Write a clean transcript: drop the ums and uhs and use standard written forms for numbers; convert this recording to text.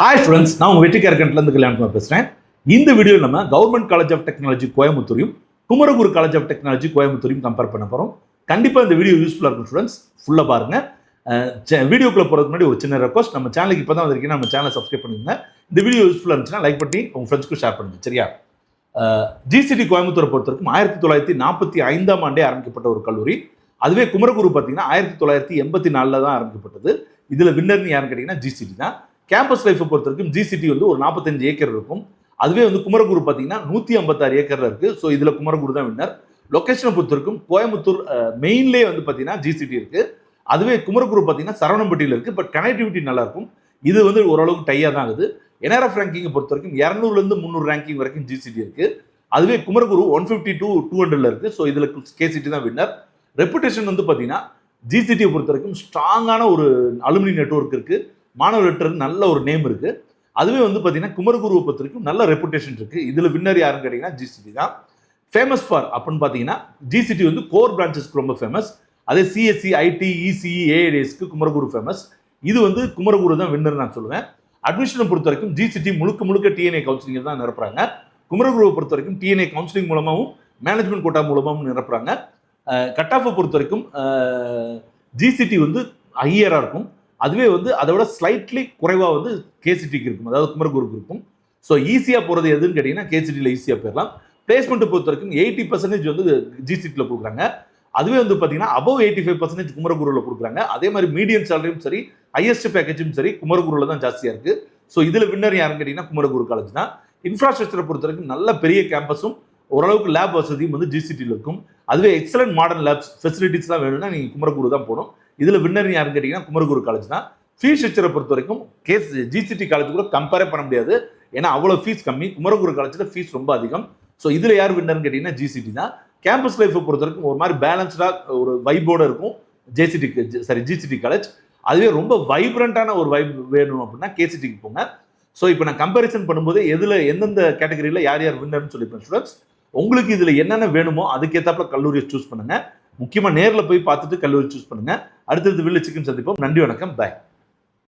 Hi students, நான் உங்கள் வெற்றி கேரக்கண்ட்லேருந்து கல்யாணம் பேசுகிறேன். இந்த வீடியோவில் நம்ம கவர்மெண்ட் காலேஜ் ஆஃப் டெக்னாலஜி கோயம்புத்தூரையும் குமரகுரு காலேஜ் ஆஃப் டெக்னாலஜி கோயம்புத்தூரையும் கம்பேர் பண்ண போகிறோம். கண்டிப்பாக இந்த வீடியோ யூஸ்ஃபுல்லாக இருக்கும் ஸ்டூடெண்ட்ஸ், ஃபுல்லாக பாருங்கள். வீடியோக்குள்ளே போகிறதுக்கு முன்னாடி ஒரு சின்ன ரெக்வஸ்ட், நம்ம சேனலுக்கு இப்போ தான் வந்திருக்கீங்கன்னா நம்ம சேனலை சப்ஸ்கிரைப் பண்ணிடுங்க. இந்த வீடியோ யூஸ்ஃபுல்லாக இருந்துச்சுன்னா லைக் பண்ணி உங்கள் ஃப்ரெண்ட்ஸ்க்கு ஷேர் பண்ணுங்கள், சரியா? ஜிசிடி கோயம்புத்தூரை பொறுத்தவரைக்கும் 1945ஆம் ஆண்டே ஆரம்பிக்கப்பட்ட ஒரு கல்லூரி. அதுவே குமரகுரு பார்த்தீங்கன்னா 1984 தான் ஆரம்பிக்கப்பட்டது. இதில் வின்னர்னு யாருன்னு கேட்டிங்கன்னா ஜிசிடி தான். கேம்பஸ் லைஃப்பை பொறுத்த வரைக்கும் ஜிசிடி வந்து ஒரு 45 ஏக்கர் இருக்கும். அதுவே வந்து குமரகுரு பார்த்தீங்கன்னா 156 ஏக்கர்ல இருக்கு. ஸோ இதில் குமரகுரு தான் வின்னர். லொக்கேஷனை பொறுத்த வரைக்கும் கோயம்புத்தூர் மெயின்லேயே வந்து பார்த்தீங்கன்னா ஜிசிடி இருக்கு. அதுவே குமரகுரு பார்த்தீங்கன்னா சரவணம்பட்டியில் இருக்கு. பட் கனெக்டிவிட்டி நல்லா இருக்கும். இது வந்து ஓரளவுக்கு டையாக தான் ஆகுது. என்ஆர்எஃப் ரேங்கிங்கை பொறுத்த வரைக்கும் 200லேருந்து 300 ரேங்கிங் வரைக்கும் ஜிசிடி இருக்கு. அதுவே குமரகுரு 150 to 200 இருக்கு. ஸோ இதில் கேசிடி தான் வின்னர். ரெப்புடேஷன் வந்து பார்த்தீங்கன்னா ஜிசிடியை பொறுத்த வரைக்கும் ஸ்ட்ராங்கான ஒரு அலுமினி நெட்வொர்க் இருக்கு. மாணவர்கிட்ட நல்ல ஒரு நேம் இருக்கு. அதுவே வந்து பார்த்தீங்கன்னா குமரகுருவை பொறுத்த வரைக்கும் நல்ல ரெப்புடேஷன் இருக்கு. இதில் வின்னர் யாருன்னு கேட்டீங்கன்னா ஜிசிடி தான். ஃபேமஸ் ஃபார் அப்படின்னு பார்த்தீங்கன்னா ஜிசிடி வந்து கோர் பிரான்ச்சஸ்க்கு ரொம்ப ஃபேமஸ். அதே சிஎஸ்சி, ஐடி, இசிஇ, ஏஐடிஎஸ்க்கு குமரகுரு ஃபேமஸ். இது வந்து குமரகுரு தான் வின்னர் நான் சொல்லுவேன். அட்மிஷனை பொறுத்த வரைக்கும் ஜிசிடி முழுக்க டிஎன்ஏ கவுன்சிலிங் தான் நிரப்புறாங்க. குமரகுருவை பொறுத்த வரைக்கும் டிஎன்ஏ கவுன்சிலிங் மூலமாகவும் மேனேஜ்மெண்ட் கோட்டா மூலமாகவும் நிரப்புறாங்க. கட் ஆஃபை பொறுத்த வரைக்கும் ஜிசிடி வந்து ஹையராக இருக்கும். அதுவே வந்து அதை விட ஸ்லைட்லி குறைவாக வந்து கேசிடிக்கு இருக்கும், அதாவது குமரகுருக்கு இருக்கும். ஸோ ஈஸியாக போகிறது எதுன்னு கேட்டிங்கன்னா கேசிடியில் ஈஸியாக போயிடலாம். பிளேஸ்மெண்ட்டை பொறுத்த வரைக்கும் 80% வந்து ஜிசிடியில் கொடுக்குறாங்க. அதுவே வந்து பார்த்தீங்கன்னா அபவ் 85% குமரகுருவில் கொடுக்குறாங்க. அதே மாதிரி மீடியம் சேலரியும் சரி, ஹையஸ்ட் பேக்கேஜும் சரி குமரகுருவில் தான் ஜாஸ்தியாக இருக்குது. ஸோ இதில் வின்னர் யாருன்னு கேட்டிங்கன்னா குமரகுரு காலேஜ் தான். இன்ஃப்ராஸ்ட்ரக்சரை பொறுத்த வரைக்கும் நல்ல பெரிய கேம்பஸும் ஓரளவுக்கு லேப் வசதியும் வந்து ஜிசிடியில் இருக்கும். அதுவே எக்ஸலன்ட் மாடர்ன் லேப்ஸ் ஃபெசிலிட்டிஸ்லாம் வேணும்னா நீங்கள் குமரகுரு தான் போகணும். இதில் வின்னர் யாருன்னு கேட்டிங்கன்னா குமரகுரு காலேஜ் தான். ஃபீஸ் ஸ்ட்ரக்சரை பொறுத்த வரைக்கும் ஜிசிடி காலேஜ் கூட கம்பேரே பண்ண முடியாது. ஏன்னா அவ்வளோ ஃபீஸ் கம்மி. குமரகுரு காலேஜில் ஃபீஸ் ரொம்ப அதிகம். ஸோ இதில் யார் வின்னர்னு கேட்டிங்கன்னா ஜிசிடி தான். கேம்பஸ் லைஃப்பை பொறுத்த வரைக்கும் ஒரு மாதிரி பேலன்ஸ்டாக ஒரு வைபோடு இருக்கும் ஜிசிடி காலேஜ். அதுவே ரொம்ப வைப்ரண்டான ஒரு வைப் வேணும் அப்படின்னா கேசிடிக்கு போங்க. ஸோ இப்போ நான் கம்பேரிசன் பண்ணும்போது எந்தெந்த கேட்டகரியில் யார் வின்னர்னு சொல்லிப்பேன் ஸ்டூடெண்ட்ஸ். உங்களுக்கு இதில் என்னென்ன வேணுமோ அதுக்கேற்றாப்புல கல்லூரியை சூஸ் பண்ணுங்க. முக்கியமாக நேரில் போய் பார்த்துட்டு கல்லூரி சூஸ் பண்ணுங்க. அடுத்தது வில்லு சிக்கன் சந்திப்போம். நன்றி, வணக்கம், பாய்.